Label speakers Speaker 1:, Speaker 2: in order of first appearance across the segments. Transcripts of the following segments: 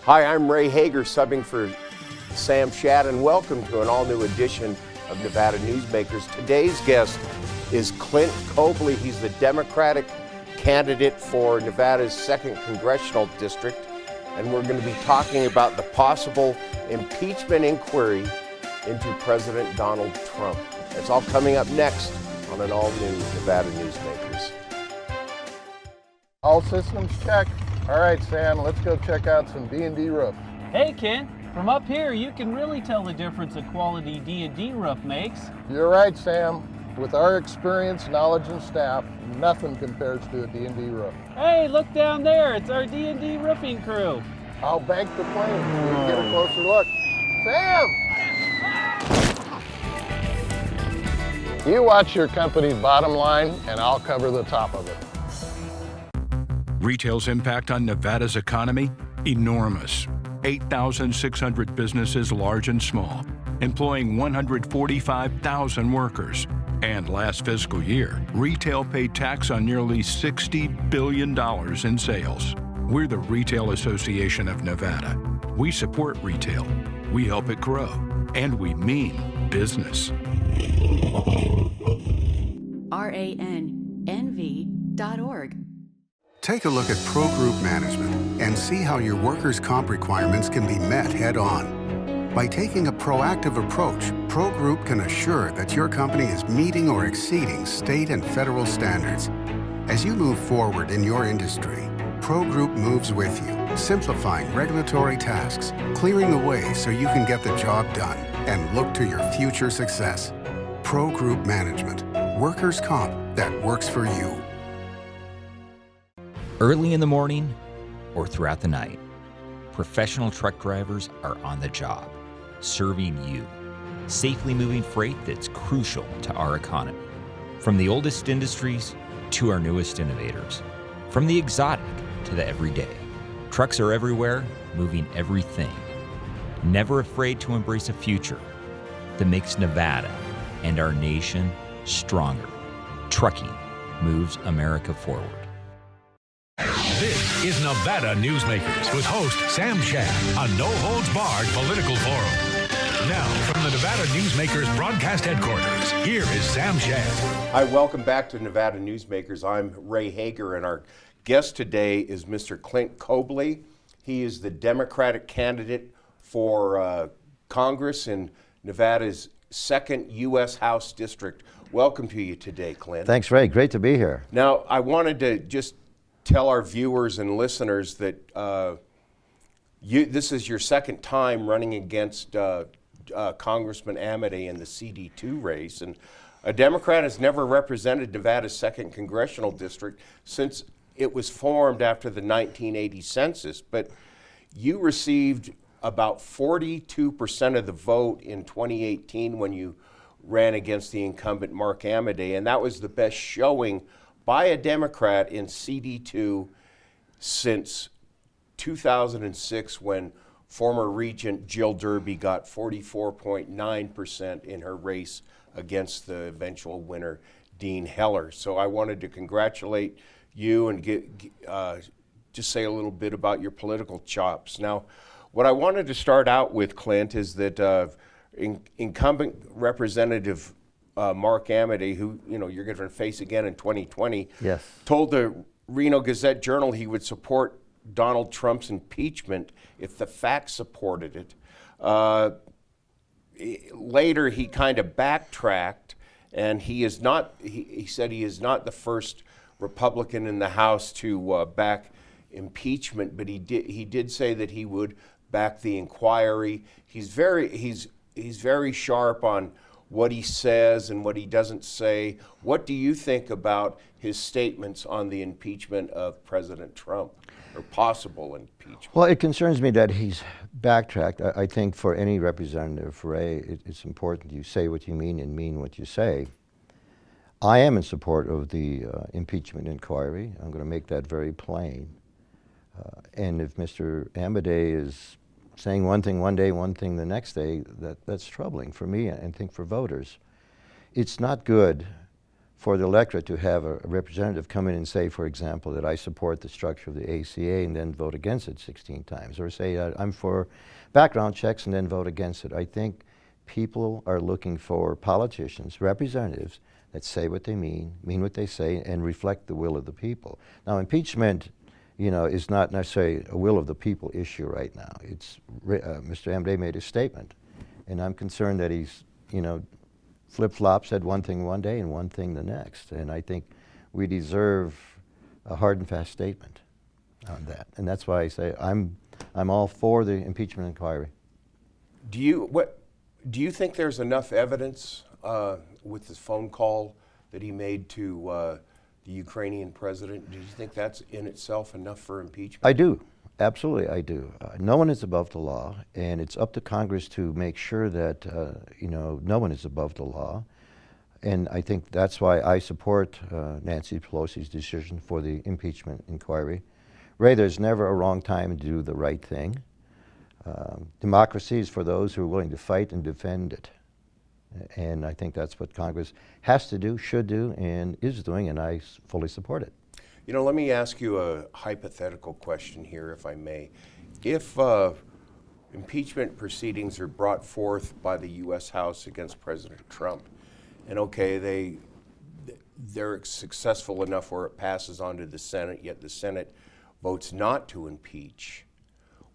Speaker 1: Hi, I'm Ray Hagar, subbing for Sam Shad, and welcome to an all-new edition of Nevada Newsmakers. Today's guest is Clint Kobel. He's the Democratic candidate for Nevada's 2nd Congressional District, and we're going to be talking about the possible impeachment inquiry into President Donald Trump. It's all coming up next on an all-new Nevada Newsmakers.
Speaker 2: All systems check. All right, Sam, let's go check out some D&D roof.
Speaker 3: Hey, Ken, from up here, you can really tell the difference a quality D&D roof makes.
Speaker 2: You're right, Sam. With our experience, knowledge, and staff, nothing compares to a D&D roof.
Speaker 3: Hey, look down there. It's our D&D roofing crew.
Speaker 2: I'll bank the plane so we can get a closer look. Sam! You watch your company's bottom line, and I'll cover the top of it.
Speaker 4: Retail's impact on Nevada's economy? Enormous. 8,600 businesses, large and small, employing 145,000 workers. And last fiscal year, retail paid tax on nearly $60 billion in sales. We're the Retail Association of Nevada. We support retail, we help it grow, and we mean business.
Speaker 5: RANNV.org.
Speaker 6: Take a look at Pro Group Management and see how your workers' comp requirements can be met head-on. By taking a proactive approach, Pro Group can assure that your company is meeting or exceeding state and federal standards. As you move forward in your industry, Pro Group moves with you, simplifying regulatory tasks, clearing the way so you can get the job done and look to your future success. Pro Group Management, workers' comp that works for you.
Speaker 7: Early in the morning or throughout the night, professional truck drivers are on the job, serving you, safely moving freight that's crucial to our economy. From the oldest industries to our newest innovators, from the exotic to the everyday, trucks are everywhere, moving everything. Never afraid to embrace a future that makes Nevada and our nation stronger. Trucking moves America forward.
Speaker 8: This is Nevada Newsmakers with host Sam Shad, a no-holds-barred political forum. Now, from the Nevada Newsmakers broadcast headquarters, here is Sam Shad.
Speaker 1: Hi, welcome back to Nevada Newsmakers. I'm Ray Hagar, and our guest today is Mr. Clint Kobel. He is the Democratic candidate for Congress in Nevada's 2nd U.S. House District. Welcome to you today, Clint.
Speaker 9: Thanks, Ray. Great to be here.
Speaker 1: Now, I wanted to just tell our viewers and listeners that this is your 2nd time running against Congressman Amodei in the CD2 race, and a Democrat has never represented Nevada's 2nd Congressional District since it was formed after the 1980 census, but you received about 42% of the vote in 2018 when you ran against the incumbent Mark Amodei, and that was the best showing by a Democrat in CD2 since 2006, when former Regent Jill Derby got 44.9% in her race against the eventual winner, Dean Heller. So I wanted to congratulate you and just say a little bit about your political chops. Now, what I wanted to start out with, Clint, is that incumbent Representative Mark Amodei, who you're going to face again in 2020,
Speaker 9: yes, told
Speaker 1: the Reno Gazette-Journal he would support Donald Trump's impeachment if the facts supported it. Later, he kind of backtracked, and he said he is not the first Republican in the House to back impeachment, but he did say that he would back the inquiry. He's very sharp on what he says and what he doesn't say. What do you think about his statements on the impeachment of President Trump, or possible impeachment?
Speaker 9: Well, it concerns me that he's backtracked. I think for any representative, Ray, it's important you say what you mean and mean what you say. I am in support of the impeachment inquiry. I'm going to make that very plain. And if Mr. Amodei is saying one thing one day, one thing the next day, that's troubling for me and I think for voters. It's not good for the electorate to have a representative come in and say, for example, that I support the structure of the ACA and then vote against it 16 times, or say I'm for background checks and then vote against it. I think people are looking for politicians, representatives, that say what they mean what they say, and reflect the will of the people. Now, impeachment, is not necessarily a will of the people issue right now. It's Mr. Amday made a statement, and I'm concerned that he's, flip-flop, said one thing one day and one thing the next. And I think we deserve a hard and fast statement on that. And that's why I say I'm all for the impeachment inquiry.
Speaker 1: Do you think there's enough evidence with this phone call that he made to the Ukrainian president? Do you think that's in itself enough for impeachment?
Speaker 9: I do. Absolutely, I do. No one is above the law, and it's up to Congress to make sure that no one is above the law. And I think that's why I support Nancy Pelosi's decision for the impeachment inquiry. Ray, there's never a wrong time to do the right thing. Democracy is for those who are willing to fight and defend it. And I think that's what Congress has to do, should do, and is doing, and I fully support it.
Speaker 1: Let me ask you a hypothetical question here, if I may. If impeachment proceedings are brought forth by the U.S. House against President Trump, and okay, they're successful enough where it passes on to the Senate, yet the Senate votes not to impeach,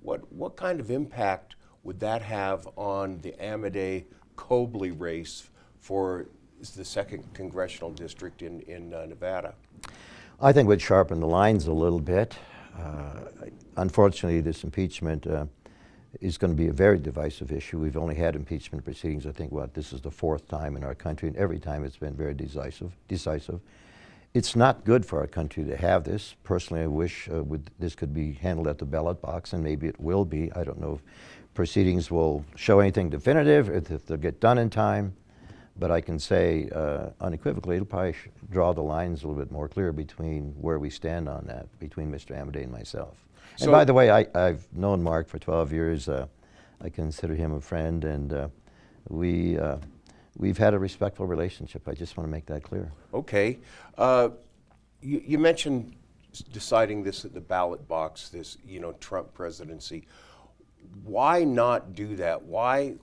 Speaker 1: what kind of impact would that have on the Amday-Kobel race for the 2nd Congressional District in Nevada?
Speaker 9: I think we'd sharpen the lines a little bit. Unfortunately, this impeachment is going to be a very divisive issue. We've only had impeachment proceedings, I think, this is the 4th time in our country, and every time it's been very decisive. It's not good for our country to have this. Personally, I wish this could be handled at the ballot box, and maybe it will be. I don't know if proceedings will show anything definitive, if they'll get done in time. But I can say unequivocally, it'll probably draw the lines a little bit more clear between where we stand on that, between Mr. Amday and myself. And by the way, I've known Mark for 12 years. I consider him a friend, and we've had a respectful relationship. I just want to make that clear.
Speaker 1: Okay. You mentioned deciding this at the ballot box, this Trump presidency. Why not do that? Why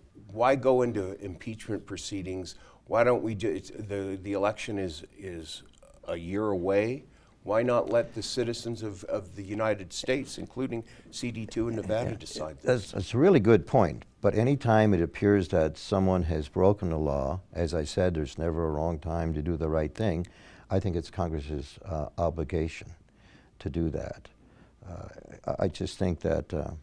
Speaker 1: go into impeachment proceedings? Why don't we do the election is a year away? Why not let the citizens of the United States, including CD2 and Nevada, decide this?
Speaker 9: That's a really good point. But any time it appears that someone has broken the law, as I said, there's never a wrong time to do the right thing. I think it's Congress's obligation to do that. I just think that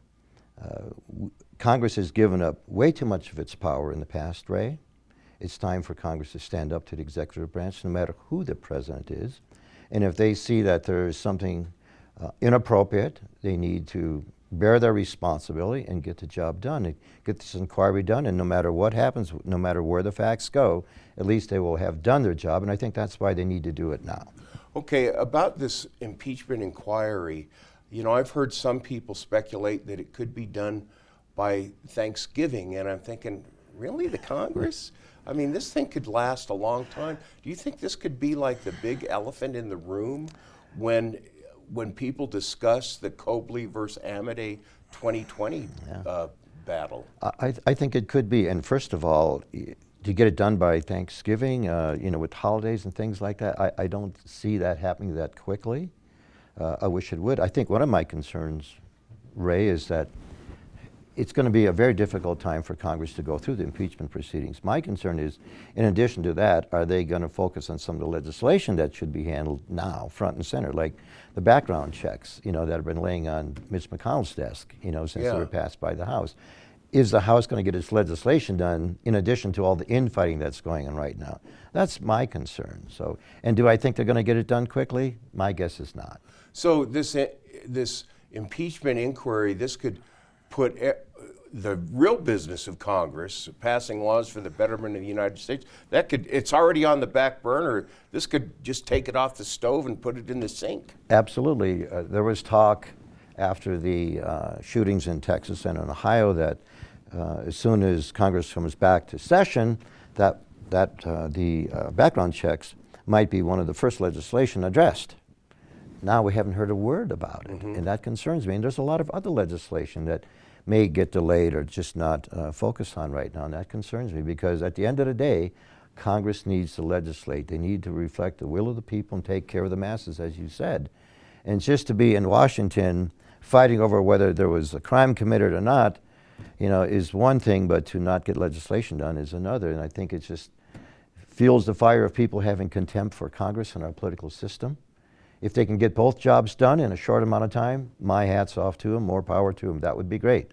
Speaker 9: Congress has given up way too much of its power in the past, Ray. It's time for Congress to stand up to the executive branch, no matter who the president is. And if they see that there is something inappropriate, they need to bear their responsibility and get the job done, and get this inquiry done. And no matter what happens, no matter where the facts go, at least they will have done their job. And I think that's why they need to do it now.
Speaker 1: Okay, about this impeachment inquiry, I've heard some people speculate that it could be done by Thanksgiving, and I'm thinking, really, the Congress? I mean, this thing could last a long time. Do you think this could be like the big elephant in the room when people discuss the Kobel versus Amday 2020 battle?
Speaker 9: I think it could be. And first of all, to get it done by Thanksgiving, with holidays and things like that, I don't see that happening that quickly. I wish it would. I think one of my concerns, Ray, is that it's going to be a very difficult time for Congress to go through the impeachment proceedings. My concern is, in addition to that, are they going to focus on some of the legislation that should be handled now, front and center, like the background checks, that have been laying on Mitch McConnell's desk, since they were passed by the House. Is the House going to get its legislation done in addition to all the infighting that's going on right now? That's my concern. So, and do I think they're going to get it done quickly? My guess is not.
Speaker 1: So this impeachment inquiry, this could put the real business of Congress, passing laws for the betterment of the United States, it's already on the back burner. This could just take it off the stove and put it in the sink.
Speaker 9: Absolutely. There was talk after the shootings in Texas and in Ohio that as soon as Congress comes back to session, that the background checks might be one of the first legislation addressed. Now we haven't heard a word about it, and that concerns me. And there's a lot of other legislation that may get delayed or just not focused on right now, and that concerns me because at the end of the day, Congress needs to legislate. They need to reflect the will of the people and take care of the masses, as you said. And just to be in Washington fighting over whether there was a crime committed or not, you know, is one thing, but to not get legislation done is another. And I think it just fuels the fire of people having contempt for Congress and our political system. If they can get both jobs done in a short amount of time, my hat's off to them, more power to them. That would be great.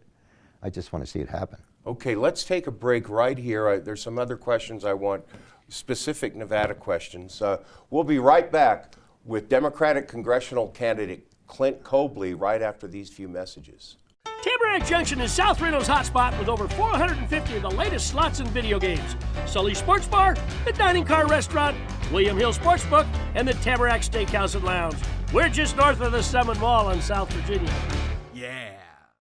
Speaker 9: I just want to see it happen.
Speaker 1: Okay, let's take a break right here. There's some other questions I want, specific Nevada questions. We'll be right back with Democratic congressional candidate Clint Kobel right after these few messages.
Speaker 10: Tamarack Junction is South Reno's hotspot with over 450 of the latest slots and video games. Sully Sports Bar, the Dining Car Restaurant, William Hill Sportsbook, and the Tamarack Steakhouse and Lounge. We're just north of the Summit Mall in South Virginia. Yeah.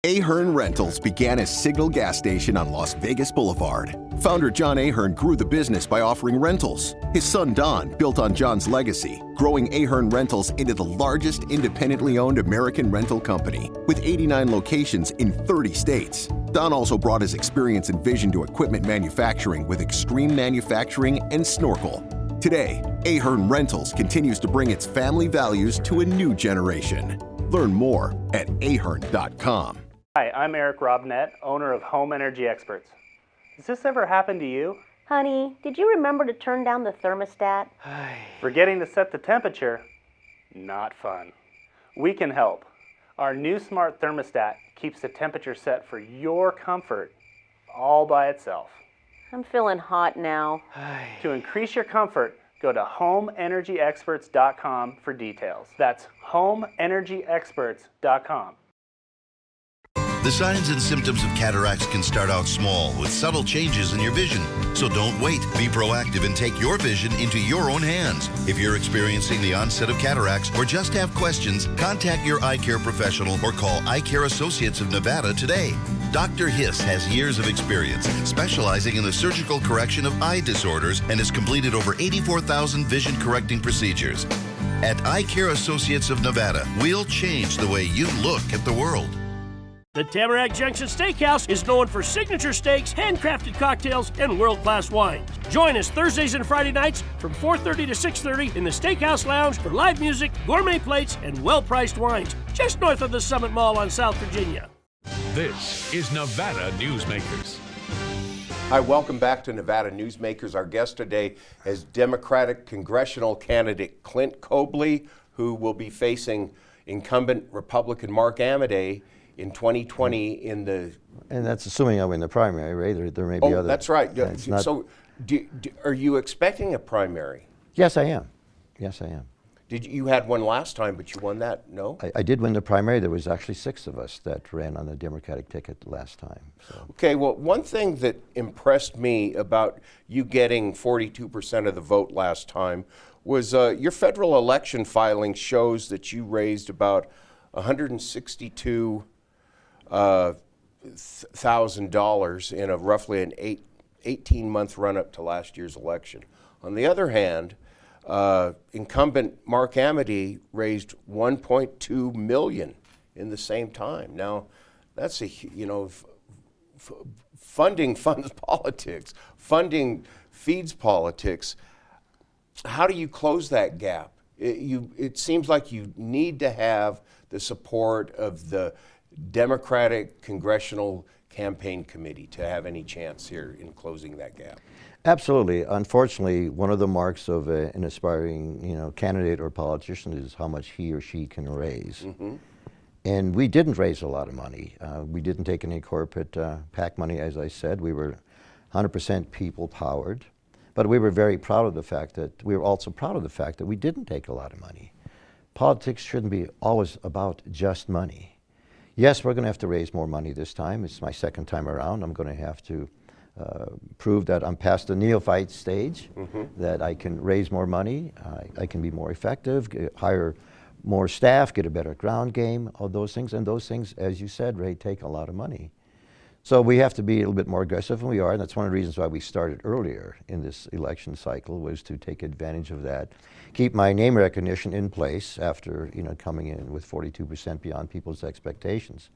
Speaker 11: Ahern Rentals began as Signal Gas Station on Las Vegas Boulevard. Founder John Ahern grew the business by offering rentals. His son Don built on John's legacy, growing Ahern Rentals into the largest independently owned American rental company, with 89 locations in 30 states. Don also brought his experience and vision to equipment manufacturing with Extreme Manufacturing and Snorkel. Today, Ahern Rentals continues to bring its family values to a new generation. Learn more at ahern.com.
Speaker 12: Hi, I'm Eric Robnett, owner of Home Energy Experts. Has this ever happened to you?
Speaker 13: Honey, did you remember to turn down the thermostat?
Speaker 12: Forgetting to set the temperature? Not fun. We can help. Our new smart thermostat keeps the temperature set for your comfort all by itself.
Speaker 13: I'm feeling hot now.
Speaker 12: To increase your comfort, go to homeenergyexperts.com for details. That's homeenergyexperts.com.
Speaker 14: The signs and symptoms of cataracts can start out small with subtle changes in your vision. So don't wait. Be proactive and take your vision into your own hands. If you're experiencing the onset of cataracts or just have questions, contact your eye care professional or call Eye Care Associates of Nevada today. Dr. Hiss has years of experience specializing in the surgical correction of eye disorders and has completed over 84,000 vision correcting procedures. At Eye Care Associates of Nevada, we'll change the way you look at the world.
Speaker 10: The Tamarack Junction Steakhouse is known for signature steaks, handcrafted cocktails, and world-class wines. Join us Thursdays and Friday nights from 4:30 to 6:30 in the Steakhouse Lounge for live music, gourmet plates, and well-priced wines, just north of the Summit Mall on South Virginia.
Speaker 8: This is Nevada Newsmakers.
Speaker 1: Hi, welcome back to Nevada Newsmakers. Our guest today is Democratic congressional candidate Clint Kobel, who will be facing incumbent Republican Mark Amodei in 2020 in the...
Speaker 9: And that's assuming I win the primary, right? There may be other...
Speaker 1: That's right.
Speaker 9: Yeah,
Speaker 1: so are you expecting a primary?
Speaker 9: Yes, I am. Yes, I am.
Speaker 1: You had one last time, but you won that, no?
Speaker 9: I did win the primary. There was actually 6 of us that ran on the Democratic ticket last time. So.
Speaker 1: Okay, well, one thing that impressed me about you getting 42% of the vote last time was your federal election filing shows that you raised about $162,000 in a roughly an 18-month run-up to last year's election. On the other hand, incumbent Mark Amodei raised $1.2 million in the same time. Now, that's funding funds politics. Funding feeds politics. How do you close that gap? It seems like you need to have the support of the Democratic Congressional Campaign Committee to have any chance here in closing that gap.
Speaker 9: Absolutely. Unfortunately, one of the marks of an aspiring, candidate or politician is how much he or she can raise. Mm-hmm. And we didn't raise a lot of money. We didn't take any corporate PAC money, as I said. We were 100% people-powered. But we were very proud of the fact that, we were also proud of the fact that we didn't take a lot of money. Politics shouldn't be always about just money. Yes, we're going to have to raise more money this time. It's my second time around. I'm going to have to prove that I'm past the neophyte stage, mm-hmm. that I can raise more money, I can be more effective, hire more staff, get a better ground game, all those things. And those things, as you said, Ray, take a lot of money. So we have to be a little bit more aggressive, and we are, and that's one of the reasons why we started earlier in this election cycle, was to take advantage of that. Keep my name recognition in place after, coming in with 42% beyond people's expectations.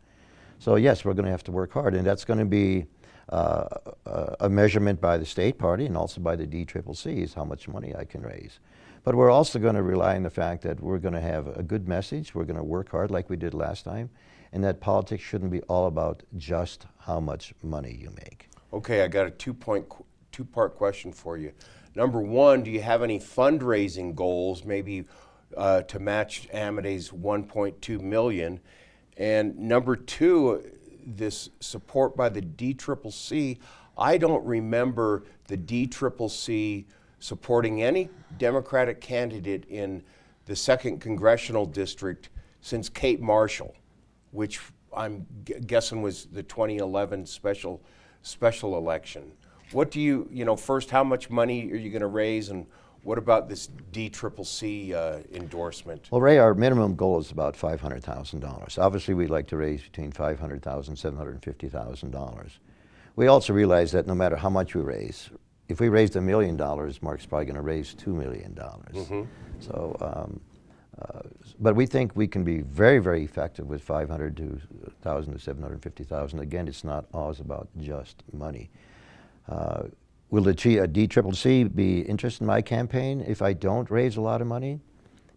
Speaker 9: So yes, we're going to have to work hard, and that's going to be a measurement by the state party and also by the DCCC is how much money I can raise. But we're also going to rely on the fact that we're going to have a good message, we're going to work hard like we did last time, and that politics shouldn't be all about just how much money you make.
Speaker 1: Okay, I got a two-part question for you. Number one, do you have any fundraising goals, maybe to match Amadee's $1.2 million? And number two, this support by the DCCC, I don't remember the DCCC supporting any Democratic candidate in the 2nd Congressional District since Kate Marshall, which I'm guessing was the 2011 special election. What do you, first, how much money are you going to raise, and what about this DCCC endorsement?
Speaker 9: Well, Ray, our minimum goal is about $500,000. Obviously, we'd like to raise between $500,000 and $750,000. We also realize that no matter how much we raise, if we raised $1 million, Mark's probably going to raise $2 million. Mm-hmm. So, but we think we can be very, very effective with $500,000 to $750,000. Again, it's not always about just money. Will the DCCC be interested in my campaign if I don't raise a lot of money?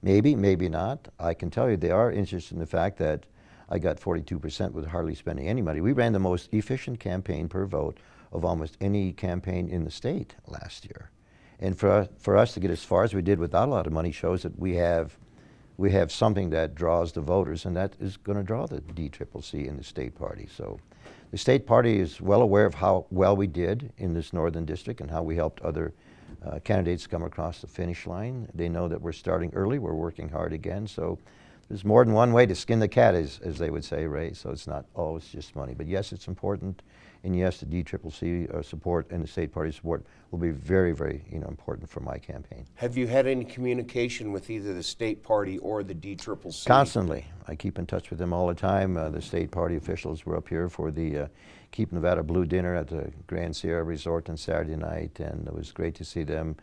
Speaker 9: Maybe, maybe not. I can tell you they are interested in the fact that I got 42% with hardly spending any money. We ran the most efficient campaign per vote of almost any campaign in the state last year. And for us to get as far as we did without a lot of money shows that we have something that draws the voters, and that is going to draw the DCCC and the state party. So the state party is well aware of how well we did in this northern district and how we helped other candidates come across the finish line. They know that we're starting early, we're working hard again, so there's more than one way to skin the cat, as they would say, Ray, so it's not always just money. But yes, it's important, and yes, the DCCC support and the state party support will be very, very important for my campaign.
Speaker 1: Have you had any communication with either the state party or the DCCC?
Speaker 9: Constantly. I keep in touch with them all the time. The state party officials were up here for the Keep Nevada Blue dinner at the Grand Sierra Resort on Saturday night, and it was great to see them.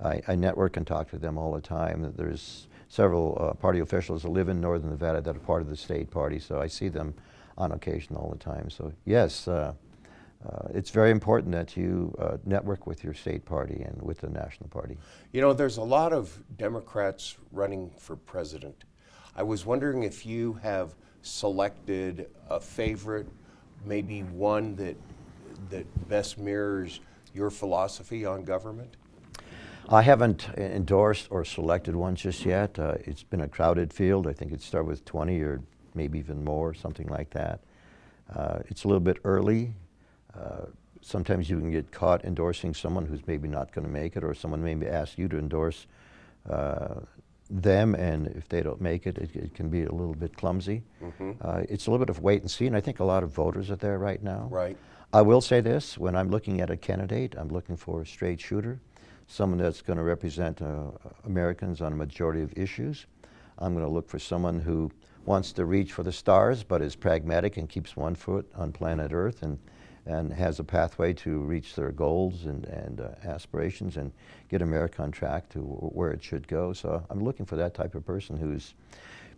Speaker 9: I network and talk to them all the time. There's several party officials that live in northern Nevada that are part of the state party, so I see them on occasion all the time. So yes, it's very important that you network with your state party and with the national party.
Speaker 1: There's a lot of Democrats running for president. I was wondering if you have selected a favorite, maybe one that best mirrors your philosophy on government?
Speaker 9: I haven't endorsed or selected one just yet. It's been a crowded field. I think it started with 20 or maybe even more, something like that. It's a little bit early. Sometimes you can get caught endorsing someone who's maybe not going to make it, or someone maybe asks you to endorse them, and if they don't make it, it can be a little bit clumsy. Mm-hmm. It's a little bit of wait and see, and I think a lot of voters are there right now.
Speaker 1: Right.
Speaker 9: I will say this, when I'm looking at a candidate, I'm looking for a straight shooter, someone that's going to represent Americans on a majority of issues. I'm going to look for someone who wants to reach for the stars, but is pragmatic and keeps one foot on planet Earth, and has a pathway to reach their goals and aspirations and get America on track to where it should go. So I'm looking for that type of person who's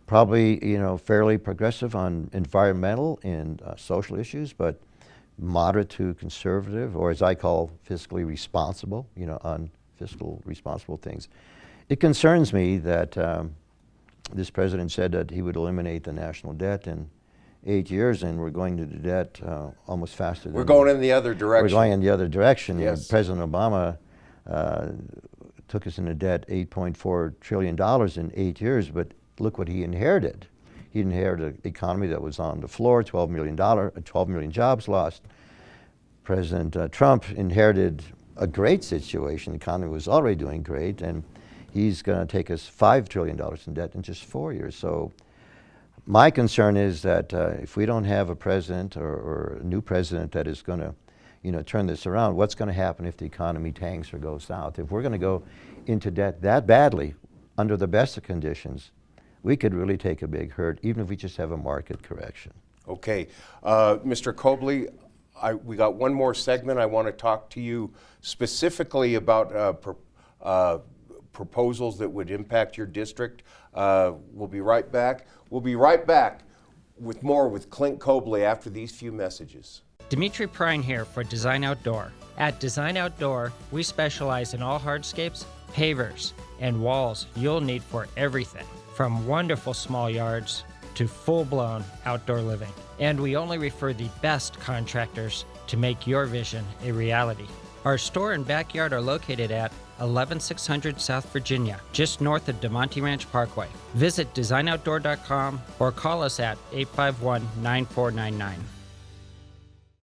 Speaker 9: probably, fairly progressive on environmental and social issues, but moderate to conservative, or as I call fiscally responsible, on fiscal responsible things. It concerns me that this president said that he would eliminate the national debt in 8 years, and we're going to the debt almost faster than...
Speaker 1: We're going in the other direction.
Speaker 9: We're going in the other direction.
Speaker 1: Yes.
Speaker 9: President Obama took us into debt $8.4 trillion in 8 years, but look what he inherited. He inherited an economy that was on the floor, 12 million jobs lost. President Trump inherited a great situation. The economy was already doing great, and he's going to take us $5 trillion in debt in just 4 years. So my concern is that if we don't have a president or a new president that is going to turn this around, what's going to happen if the economy tanks or goes south? If we're going to go into debt that badly under the best of conditions, we could really take a big hurt, even if we just have a market correction.
Speaker 1: Okay. Mr. Kobel, we got one more segment. I want to talk to you specifically about proposals that would impact your district. We'll be right back. We'll be right back with more with Clint Kobel after these few messages.
Speaker 15: Dimitri Prine here for Design Outdoor. At Design Outdoor, we specialize in all hardscapes, pavers, and walls you'll need for everything, from wonderful small yards to full-blown outdoor living. And we only refer the best contractors to make your vision a reality. Our store and backyard are located at 11600 South Virginia, just north of DeMonte Ranch Parkway. Visit designoutdoor.com or call us at 851-9499.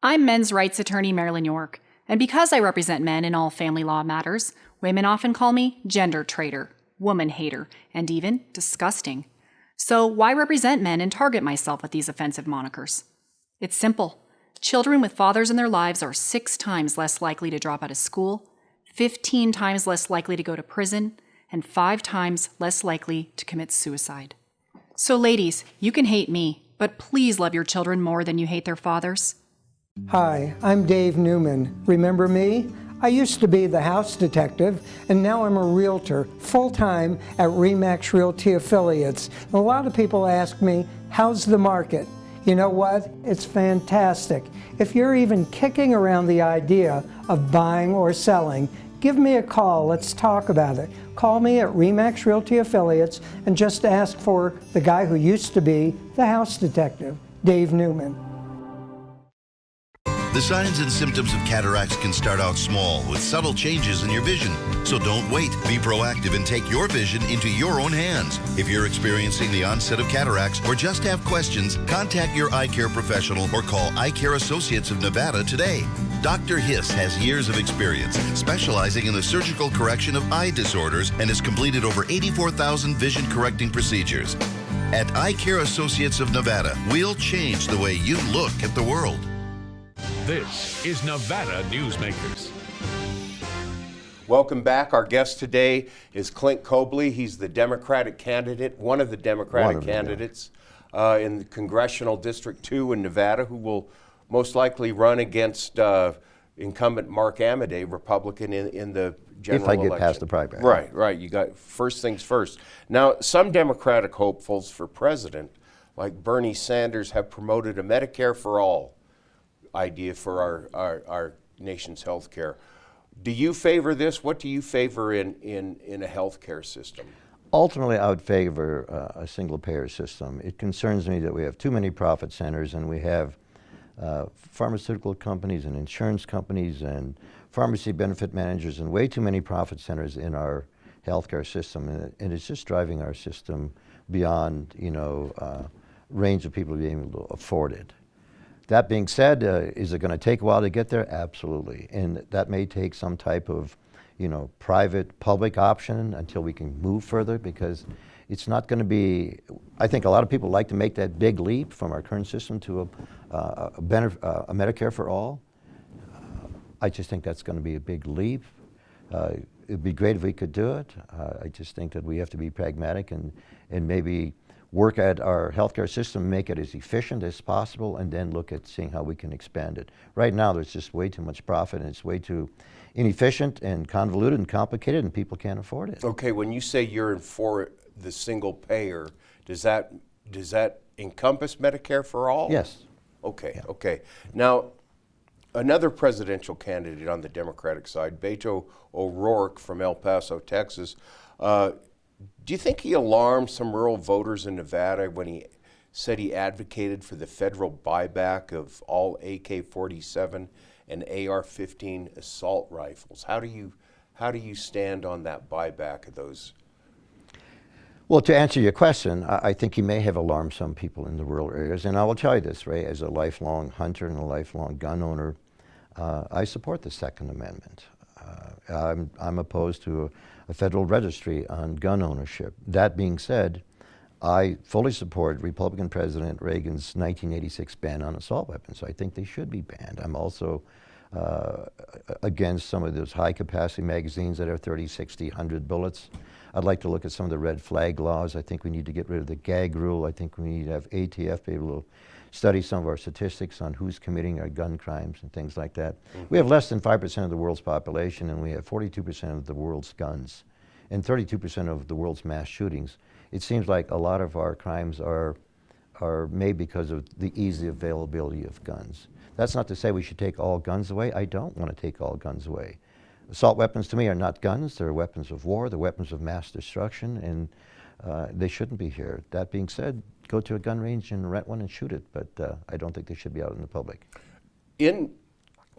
Speaker 16: I'm men's rights attorney Marilyn York, and because I represent men in all family law matters, women often call me gender traitor, woman hater, and even disgusting. So why represent men and target myself with these offensive monikers? It's simple. Children with fathers in their lives are 6 times less likely to drop out of school, 15 times less likely to go to prison, and 5 times less likely to commit suicide. So ladies, you can hate me, but please love your children more than you hate their fathers.
Speaker 17: Hi, I'm Dave Newman. Remember me? I used to be the house detective, and now I'm a realtor, full-time at RE/MAX Realty Affiliates. And a lot of people ask me, how's the market? You know what? It's fantastic. If you're even kicking around the idea of buying or selling, give me a call. Let's talk about it. Call me at RE/MAX Realty Affiliates and just ask for the guy who used to be the house detective, Dave Newman.
Speaker 14: The signs and symptoms of cataracts can start out small with subtle changes in your vision. So don't wait. Be proactive and take your vision into your own hands. If you're experiencing the onset of cataracts or just have questions, contact your eye care professional or call Eye Care Associates of Nevada today. Dr. Hiss has years of experience specializing in the surgical correction of eye disorders and has completed over 84,000 vision correcting procedures. At Eye Care Associates of Nevada, we'll change the way you look at the world.
Speaker 8: This is Nevada Newsmakers.
Speaker 1: Welcome back. Our guest today is Clint Kobel. He's the Democratic candidate, one of the Democratic candidates in the Congressional District 2 in Nevada, who will most likely run against incumbent Mark Amodei, Republican, in the general election.
Speaker 9: If I get past the primary.
Speaker 1: Right. You got first things first. Now, some Democratic hopefuls for president, like Bernie Sanders, have promoted a Medicare for all idea for our nation's health care. Do you favor this? What do you favor in a health care system?
Speaker 9: Ultimately, I would favor a single-payer system. It concerns me that we have too many profit centers, and we have pharmaceutical companies and insurance companies and pharmacy benefit managers and way too many profit centers in our healthcare system, and it's just driving our system beyond, range of people being able to afford it. That being said, is it going to take a while to get there? Absolutely, and that may take some type of, private-public option until we can move further, because it's not going to be. I think a lot of people like to make that big leap from our current system to a Medicare for all. I just think that's going to be a big leap. It'd be great if we could do it. I just think that we have to be pragmatic and maybe work at our healthcare system, make it as efficient as possible, and then look at seeing how we can expand it. Right now, there's just way too much profit, and it's way too inefficient and convoluted and complicated, and people can't afford it.
Speaker 1: Okay, when you say you're for the single payer, does that encompass Medicare for all?
Speaker 9: Yes.
Speaker 1: Okay, yeah. Okay. Now, another presidential candidate on the Democratic side, Beto O'Rourke from El Paso, Texas, do you think he alarmed some rural voters in Nevada when he said he advocated for the federal buyback of all AK-47 and AR-15 assault rifles? How do you stand on that buyback of those?
Speaker 9: Well, to answer your question, I think he may have alarmed some people in the rural areas, and I will tell you this, Ray, as a lifelong hunter and a lifelong gun owner, I support the Second Amendment. I'm opposed to a federal registry on gun ownership. That being said, I fully support Republican President Reagan's 1986 ban on assault weapons. I think they should be banned. I'm also against some of those high-capacity magazines that are 30, 60, 100 bullets. I'd like to look at some of the red flag laws. I think we need to get rid of the gag rule. I think we need to have ATF be able to study some of our statistics on who's committing our gun crimes and things like that. We have less than 5% of the world's population, and we have 42% of the world's guns and 32% of the world's mass shootings. It seems like a lot of our crimes are made because of the easy availability of guns. That's not to say we should take all guns away. I don't want to take all guns away. Assault weapons to me are not guns. They're weapons of war. They're weapons of mass destruction, and they shouldn't be here. That being said, go to a gun range and rent one and shoot it, but I don't think they should be out in the public.
Speaker 1: In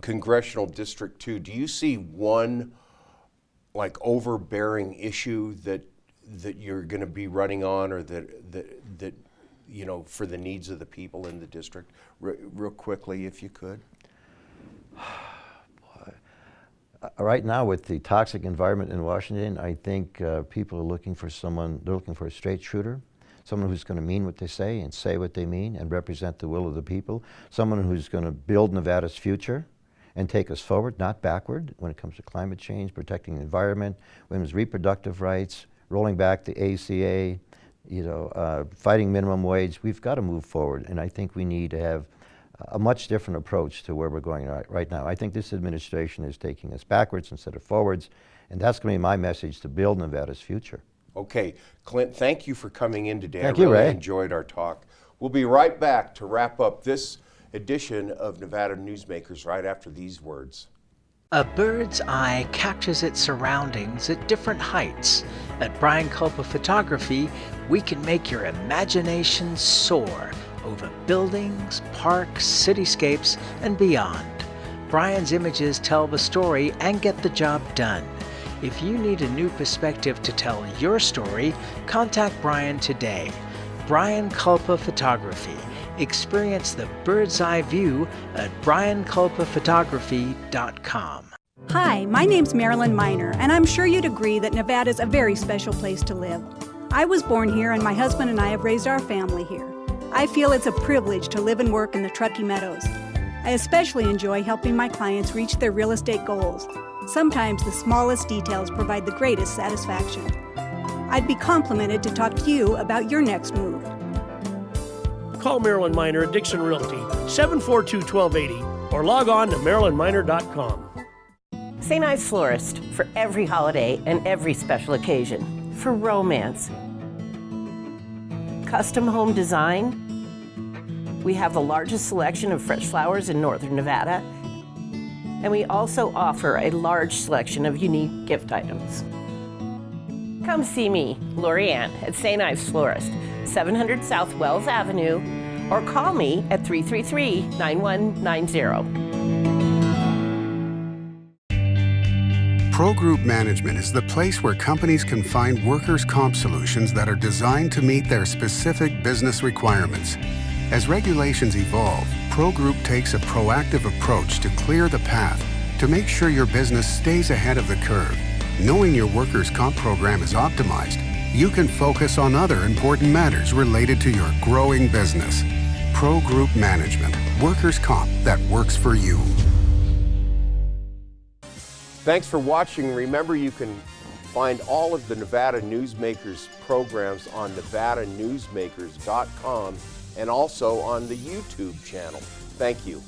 Speaker 1: Congressional District 2, do you see one like overbearing issue that you're going to be running on, or that you know, for the needs of the people in the district? Real quickly, if you could.
Speaker 9: Right now, with the toxic environment in Washington, I think people are looking for someone, they're looking for a straight shooter, someone who's going to mean what they say and say what they mean and represent the will of the people, someone who's going to build Nevada's future and take us forward, not backward, when it comes to climate change, protecting the environment, women's reproductive rights, rolling back the ACA, you know, fighting minimum wage. We've got to move forward, and I think we need to have a much different approach to where we're going right now. I think this administration is taking us backwards instead of forwards, and that's going to be my message to build Nevada's future.
Speaker 1: Okay, Clint, thank you for coming in today.
Speaker 9: Thank
Speaker 1: I
Speaker 9: you,
Speaker 1: really
Speaker 9: Ray.
Speaker 1: enjoyed our talk. We'll be right back to wrap up this edition of Nevada Newsmakers right after these words.
Speaker 18: A bird's eye captures its surroundings at different heights. At Brian Culpa Photography, we can make your imagination soar over buildings, parks, cityscapes, and beyond. Brian's images tell the story and get the job done. If you need a new perspective to tell your story, contact Brian today. Brian Culpa Photography. Experience the bird's eye view at brianculpaphotography.com.
Speaker 19: Hi, my name's Marilyn Miner, and I'm sure you'd agree that Nevada's a very special place to live. I was born here, and my husband and I have raised our family here. I feel it's a privilege to live and work in the Truckee Meadows. I especially enjoy helping my clients reach their real estate goals. Sometimes the smallest details provide the greatest satisfaction. I'd be complimented to talk to you about your next move.
Speaker 10: Call Marilyn Miner at Dixon Realty, 742-1280, or log on to marilynminer.com.
Speaker 20: St. Ives Florist, for every holiday and every special occasion. For romance. Custom home design. We have the largest selection of fresh flowers in northern Nevada. And we also offer a large selection of unique gift items. Come see me, Lori Ann, at St. Ives Florist, 700 South Wells Avenue, or call me at 333-9190.
Speaker 6: Pro Group Management is the place where companies can find workers' comp solutions that are designed to meet their specific business requirements. As regulations evolve, Pro Group takes a proactive approach to clear the path to make sure your business stays ahead of the curve. Knowing your workers' comp program is optimized, you can focus on other important matters related to your growing business. Pro Group Management, workers' comp that works for you.
Speaker 1: Thanks for watching. Remember, you can find all of the Nevada Newsmakers programs on NevadaNewsmakers.com and also on the YouTube channel. Thank you.